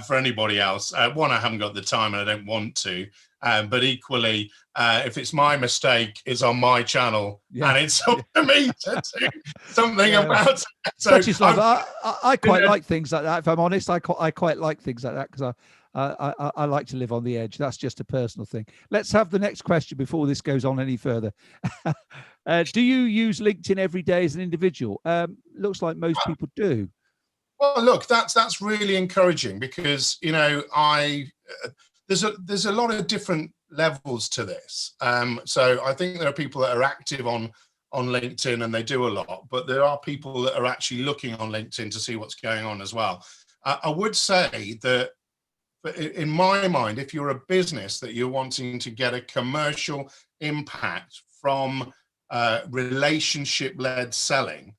for anybody else. One, I haven't got the time and I don't want to. But equally, if it's my mistake, it's on my channel, and it's up to me to do something about it. So I quite like things like that. If I'm honest, I quite like things like that because I like to live on the edge. That's just a personal thing. Let's have the next question before this goes on any further. Do you use LinkedIn every day as an individual? Looks like most people do. Well, look, that's really encouraging because there's a lot of different levels to this. So I think there are people that are active on LinkedIn and they do a lot, but there are people that are actually looking on LinkedIn to see what's going on as well. I would say that in my mind, if you're a business that you're wanting to get a commercial impact from relationship-led selling,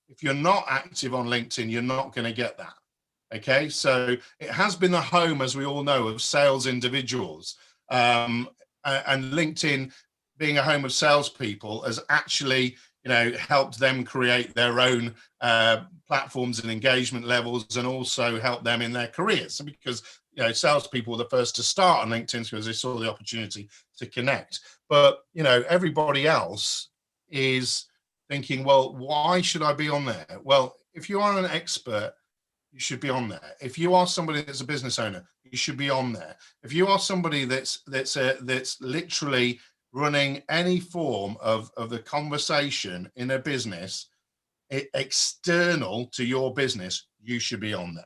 if you're not active on LinkedIn, you're not going to get that. Okay, so it has been the home, as we all know, of sales individuals, and LinkedIn, being a home of salespeople, has actually, helped them create their own platforms and engagement levels, and also help them in their careers. Because salespeople were the first to start on LinkedIn because they saw the opportunity to connect. But everybody else is thinking, well, why should I be on there? Well, if you are an expert, you should be on there. If you are somebody that's a business owner, you should be on there. If you are somebody that's literally running any form of the conversation in a business external to your business, you should be on there.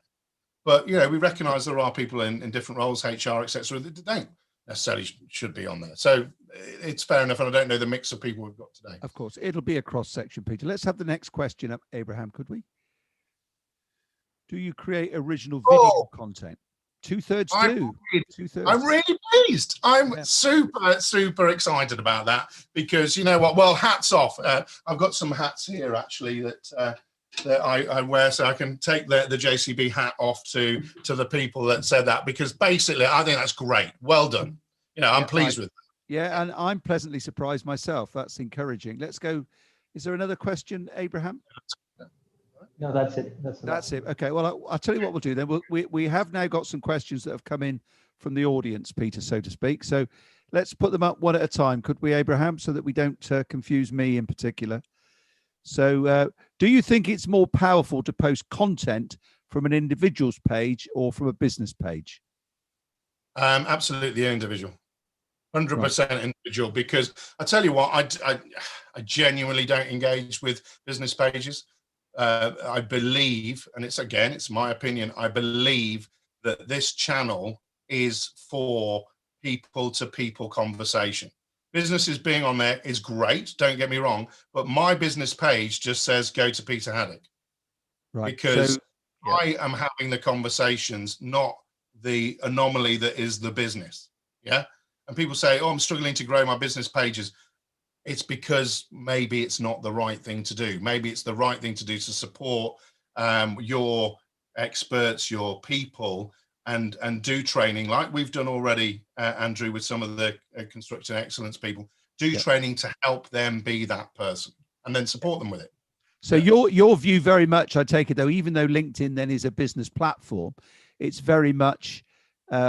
But we recognize there are people in different roles, HR, etc., that don't necessarily should be on there. So it's fair enough, and I don't know the mix of people we've got today. Of course, it'll be a cross section, Peter. Let's have the next question up, Abraham, could we? Do you create original video content? 2/3 do. 2/3. I'm really pleased. I'm super excited about that because you know what? Well, hats off. I've got some hats here actually that I wear, so I can take the JCB hat off to the people that said that, because basically I think that's great. Well done. I'm pleased with that. Yeah, and I'm pleasantly surprised myself. That's encouraging. Let's go. Is there another question, Abraham? No, that's it. That's it. Okay. Well, I'll tell you what we'll do then. We have now got some questions that have come in from the audience, Peter, so to speak. So let's put them up one at a time, could we, Abraham, so that we don't confuse me in particular. So do you think it's more powerful to post content from an individual's page or from a business page? Absolutely individual. 100% individual, because I tell you what, I genuinely don't engage with business pages. I believe, and it's my opinion, I believe that this channel is for people to people conversation. Businesses being on there is great, don't get me wrong, but my business page just says go to Peter Haddock. Right. Because I am having the conversations, not the anomaly that is the business. Yeah. And people say, oh, I'm struggling to grow my business pages. It's because maybe it's not the right thing to do. Maybe it's the right thing to do to support your experts, your people, and do training like we've done already, Andrew, with some of the construction excellence people. Do training to help them be that person, and then support them with it. So your view very much, I take it, though, even though LinkedIn then is a business platform, it's very much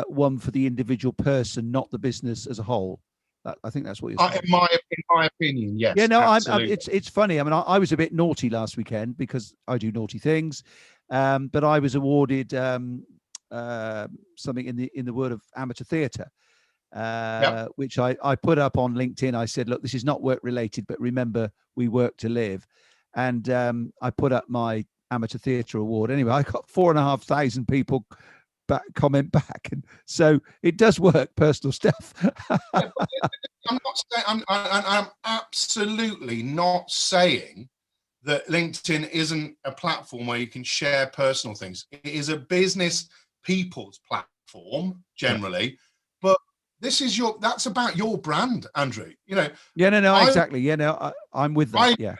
one for the individual person, not the business as a whole. I think that's what you're saying. In my opinion, yes. Yeah, no, it's funny. I mean, I was a bit naughty last weekend because I do naughty things, but I was awarded something in the world of amateur theatre, which I put up on LinkedIn. I said, look, this is not work related, but remember, we work to live. And I put up my amateur theatre award. Anyway, I got 4,500 people comment back, and so it does work. Personal stuff. I'm not saying, I'm absolutely not saying that LinkedIn isn't a platform where you can share personal things. It is a business people's platform generally, but this is that's about your brand, Andrew. You know. Yeah, no, exactly. Yeah, no, I'm with that. Yeah.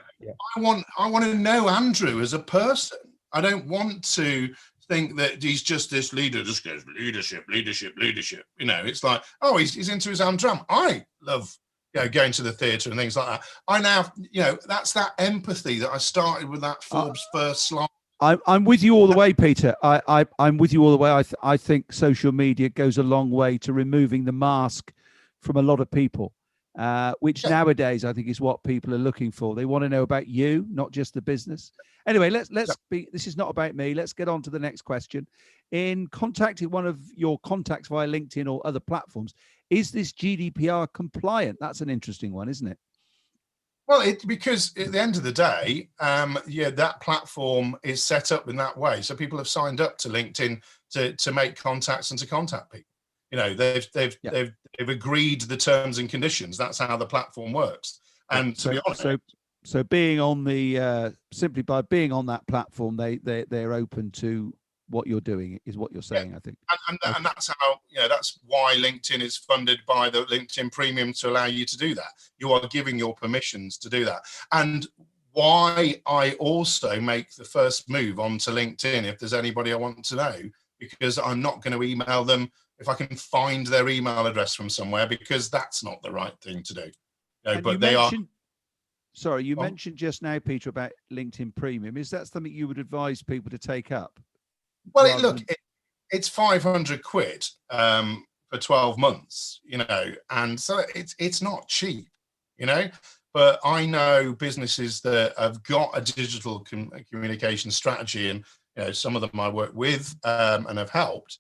I want to know Andrew as a person. I don't want to think that he's just this leader, just goes leadership. You know, it's like, oh, he's into his own drum. I love, you know, going to the theatre and things like that. I now, you know, that's that empathy that I started with that Forbes first slide. I'm with you all the way, Peter. I'm with you all the way. I think social media goes a long way to removing the mask from a lot of people, which nowadays I think is what people are looking for. They want to know about you, not just the business. Anyway, let's be. This is not about me. Let's get on to the next question. In contacting one of your contacts via LinkedIn or other platforms, is this GDPR compliant? That's an interesting one, isn't it? Well, because at the end of the day, that platform is set up in that way. So people have signed up to LinkedIn to make contacts and to contact people. You know, they've agreed the terms and conditions. That's how the platform works. And to be honest, so being on the simply by being on that platform, they're open to what you're doing, is what you're saying. I think, and that's how, you know, that's why LinkedIn is funded by the LinkedIn Premium, to allow you to do that. You are giving your permissions to do that, and why I also make the first move onto LinkedIn if there's anybody I want to know, because I'm not going to email them if I can find their email address from somewhere, because that's not the right thing to do. You know, but they are. Sorry, you mentioned just now, Peter, about LinkedIn Premium. Is that something you would advise people to take up? Well, it's 500 quid for 12 months, you know, and so it's not cheap, you know. But I know businesses that have got a digital communication strategy, and, you know, some of them I work with and have helped.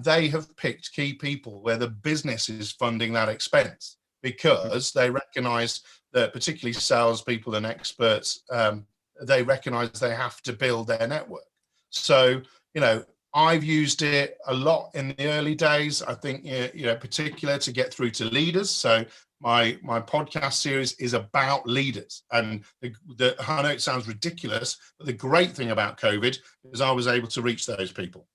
They have picked key people where the business is funding that expense, because they recognise that, particularly salespeople and experts, they recognise they have to build their network. So, you know, I've used it a lot in the early days. I think, you know, particular to get through to leaders. So my podcast series is about leaders, and I know it sounds ridiculous, but the great thing about COVID is I was able to reach those people,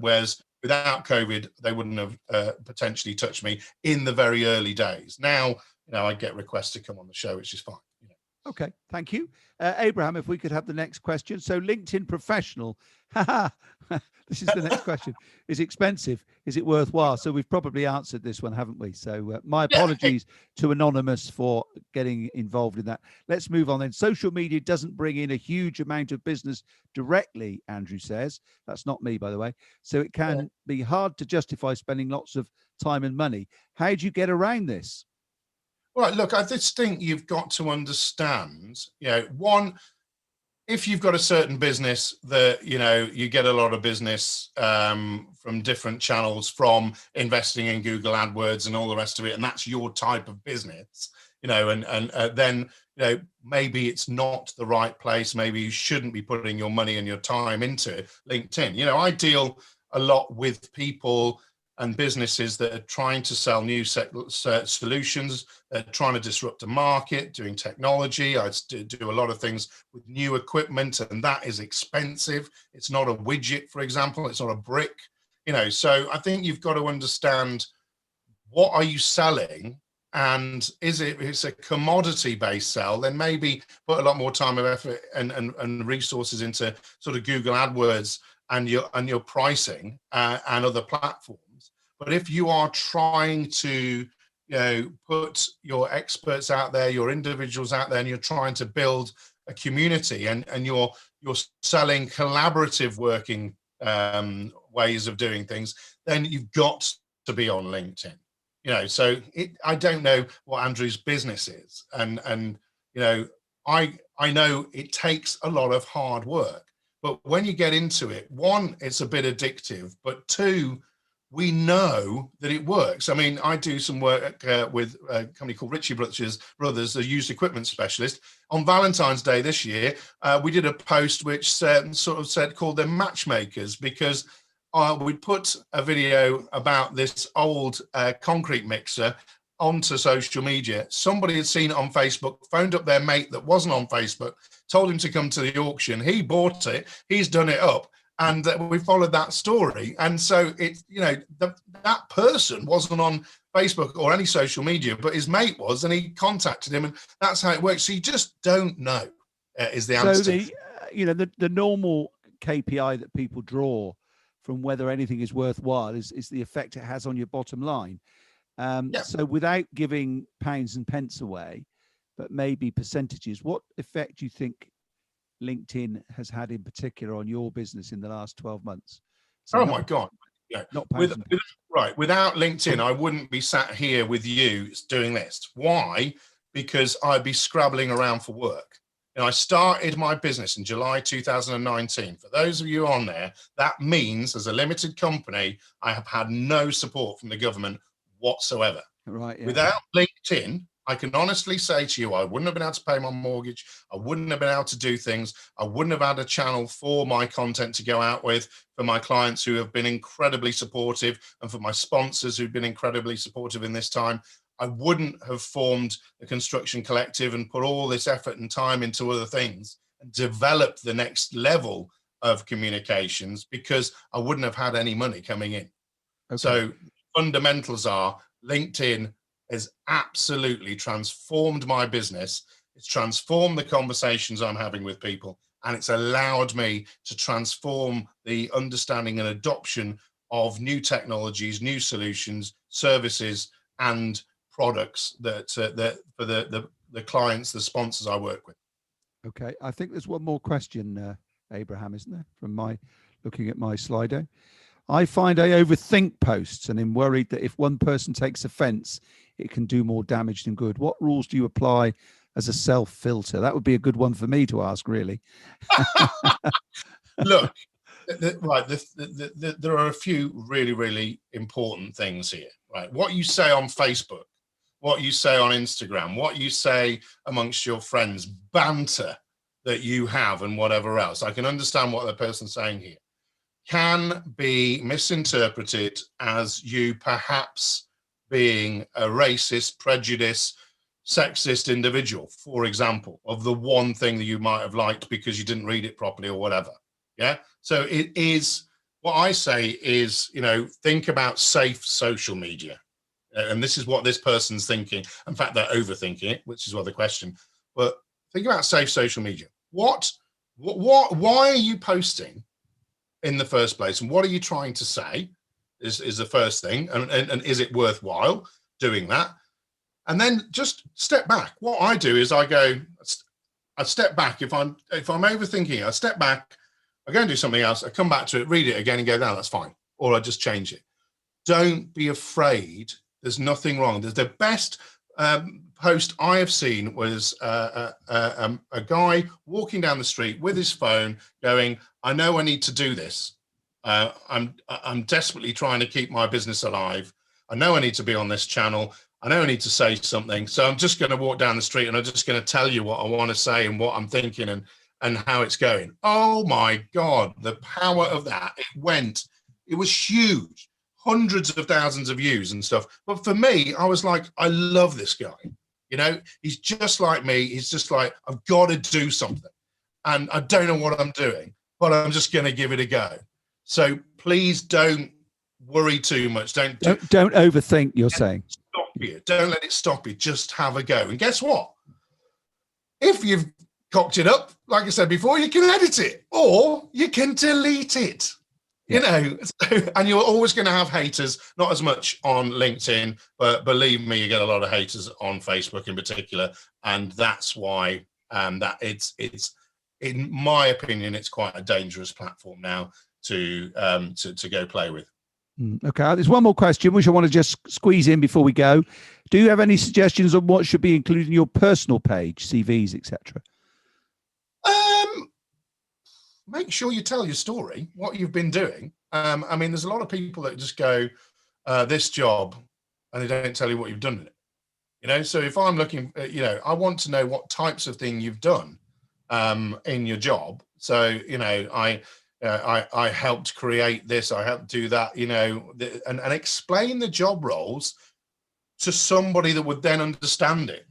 whereas without COVID, they wouldn't have potentially touched me in the very early days. Now, you know, I get requests to come on the show, which is fine. You know. Okay, thank you. Abraham, if we could have the next question. So LinkedIn Professional, this is the next question. Is expensive? Is it worthwhile? So we've probably answered this one, haven't we? So my apologies to Anonymous for getting involved in that. Let's move on then. Social media doesn't bring in a huge amount of business directly, Andrew says. That's not me, by the way. So it can be hard to justify spending lots of time and money. How do you get around this? Well, look, I just think you've got to understand, you know, one, if you've got a certain business that, you know, you get a lot of business from different channels, from investing in Google AdWords and all the rest of it, and that's your type of business, you know, and then, you know, maybe it's not the right place. Maybe you shouldn't be putting your money and your time into LinkedIn. You know, I deal a lot with people and businesses that are trying to sell new solutions, trying to disrupt the market, doing technology. I do a lot of things with new equipment, and that is expensive. It's not a widget, for example. It's not a brick, you know. So I think you've got to understand, what are you selling? And if it's a commodity-based sell, then maybe put a lot more time and effort and resources into sort of Google AdWords and your pricing and other platforms. But if you are trying to, you know, put your experts out there, your individuals out there, and you're trying to build a community, and you're selling collaborative working ways of doing things, then you've got to be on LinkedIn. You know, so I don't know what Andrew's business is, and you know, I know it takes a lot of hard work. But when you get into it, one, it's a bit addictive, but two, we know that it works. I mean, I do some work with a company called Ritchie Brothers, a used equipment specialist. On Valentine's Day this year, we did a post which called them matchmakers, because we'd put a video about this old concrete mixer onto social media. Somebody had seen it on Facebook, phoned up their mate that wasn't on Facebook, told him to come to the auction. He bought it, he's done it up, and we followed that story. And so it's, you know, that person wasn't on Facebook or any social media, but his mate was, and he contacted him, and that's how it works. So you just don't know is the answer. So the normal KPI that people draw from whether anything is worthwhile is the effect it has on your bottom line. So without giving pounds and pence away, but maybe percentages, what effect do you think LinkedIn has had in particular on your business in the last 12 months? So my God. Yeah. Not without LinkedIn, I wouldn't be sat here with you doing this. Why? Because I'd be scrabbling around for work. And I started my business in July 2019. For those of you on there, that means as a limited company, I have had no support from the government whatsoever. Right. Yeah. Without LinkedIn, I can honestly say to you, I wouldn't have been able to pay my mortgage. I wouldn't have been able to do things. I wouldn't have had a channel for my content to go out with, for my clients who have been incredibly supportive, and for my sponsors who've been incredibly supportive in this time. I wouldn't have formed the Construction Collective and put all this effort and time into other things and developed the next level of communications, because I wouldn't have had any money coming in. Okay. So fundamentals are LinkedIn has absolutely transformed my business. It's transformed the conversations I'm having with people, and it's allowed me to transform the understanding and adoption of new technologies, new solutions, services, and products that for the clients, the sponsors I work with. Okay, I think there's one more question, Abraham, isn't there? From looking at my Slido. I find I overthink posts and am worried that if one person takes offense, it can do more damage than good. What rules do you apply as a self-filter? That would be a good one for me to ask, really. Look, there are a few really, really important things here, right? What you say on Facebook, what you say on Instagram, what you say amongst your friends, banter that you have and whatever else. I can understand what the person's saying here can be misinterpreted as you perhaps being a racist, prejudiced, sexist individual, for example, of the one thing that you might have liked because you didn't read it properly or whatever. Yeah. So it is, what I say is, think about safe social media. And this is what this person's thinking. In fact, they're overthinking it, which is what the question, but think about safe social media. Why are you posting in the first place? And what are you trying to say is the first thing. And is it worthwhile doing that? And then just step back. What I do is I step back. If I'm overthinking it, I step back, I go and do something else. I come back to it, read it again and go, no, that's fine. Or I just change it. Don't be afraid. There's nothing wrong. There's the best post I have seen was a guy walking down the street with his phone going, I know I need to do this. I'm desperately trying to keep my business alive. I know I need to be on this channel. I know I need to say something. So I'm just going to walk down the street and I'm just going to tell you what I want to say and what I'm thinking and how it's going. Oh my God, the power of that. It was huge. Hundreds of thousands of views and stuff. But for me, I was like, I love this guy. He's just like me. He's just like, I've got to do something. And I don't know what I'm doing, but I'm just going to give it a go. So please don't worry too much. Don't overthink, you're saying. Stop you. Don't let it stop you. Just have a go. And guess what? If you've cocked it up, like I said before, you can edit it or you can delete it. And you're always going to have haters, not as much on LinkedIn, but believe me, you get a lot of haters on Facebook in particular. And that's why that it's in my opinion, it's quite a dangerous platform now to go play with. Okay, there's one more question which I want to just squeeze in before we go. Do you have any suggestions on what should be included in your personal page, CVs, etc.? make sure you tell your story, what you've been doing. I mean, there's a lot of people that just go, this job, and they don't tell you what you've done in it. You know, so if I'm looking, you know, I want to know what types of thing you've done in your job. So, you know, I helped create this, I helped do that, you know, and explain the job roles to somebody that would then understand it.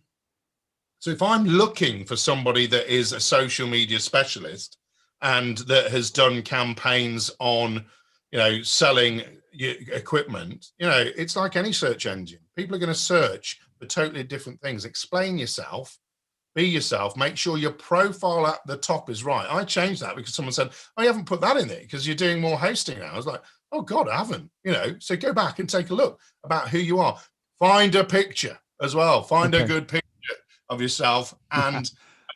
So if I'm looking for somebody that is a social media specialist and that has done campaigns on, you know, selling equipment, you know, it's like any search engine. People are going to search for totally different things. Explain yourself, be yourself, make sure your profile at the top is right. I changed that because someone said, oh, you haven't put that in there because you're doing more hosting now. I was like, oh God, I haven't, you know, so go back and take a look about who you are. Find a picture as well. Find a good picture of yourself and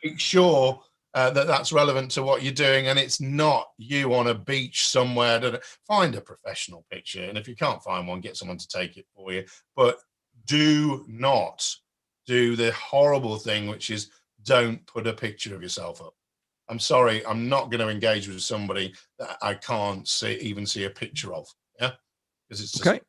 make sure that's relevant to what you're doing, and it's not you on a beach somewhere. Find a professional picture, and if you can't find one, get someone to take it for you. But do not do the horrible thing, which is don't put a picture of yourself up. I'm sorry, I'm not going to engage with somebody that I can't even see a picture of. Yeah, because it's just okay.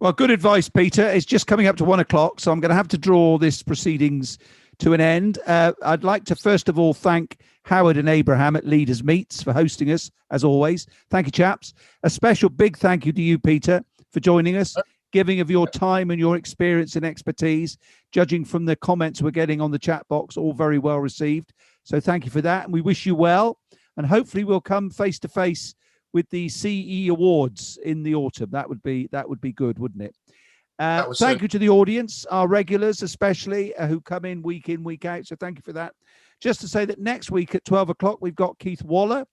Well, good advice, Peter. It's just coming up to 1 o'clock, so I'm going to have to draw this proceedings to an end. I'd like to first of all thank Howard and Abraham at Leaders Meets for hosting us, as always. Thank you, chaps. A special big thank you to you, Peter, for joining us, giving of your time and your experience and expertise. Judging from the comments we're getting on the chat box, all very well received. So thank you for that, and we wish you well. And hopefully we'll come face to face with the CE Awards in the autumn. That would be good, wouldn't it? Thank you to the audience, our regulars especially, who come in, week out. So thank you for that. Just to say that next week at 12 o'clock, we've got Keith Waller,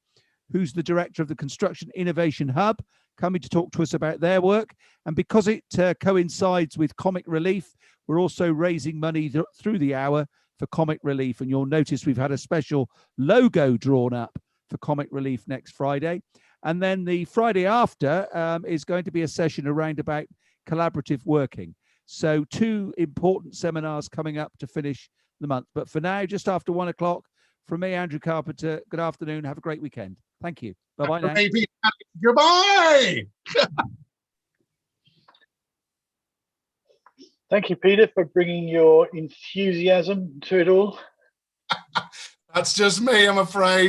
who's the director of the Construction Innovation Hub, coming to talk to us about their work. And because it coincides with Comic Relief, we're also raising money through the hour for Comic Relief. And you'll notice we've had a special logo drawn up for Comic Relief next Friday. And then the Friday after is going to be a session around about collaborative working. So 2 important seminars coming up to finish the month. But for now, just after 1 o'clock, from me, Andrew Carpenter, good afternoon. Have a great weekend. Thank you. Bye-bye now. Goodbye. Thank you, Peter, for bringing your enthusiasm to it all. That's just me, I'm afraid.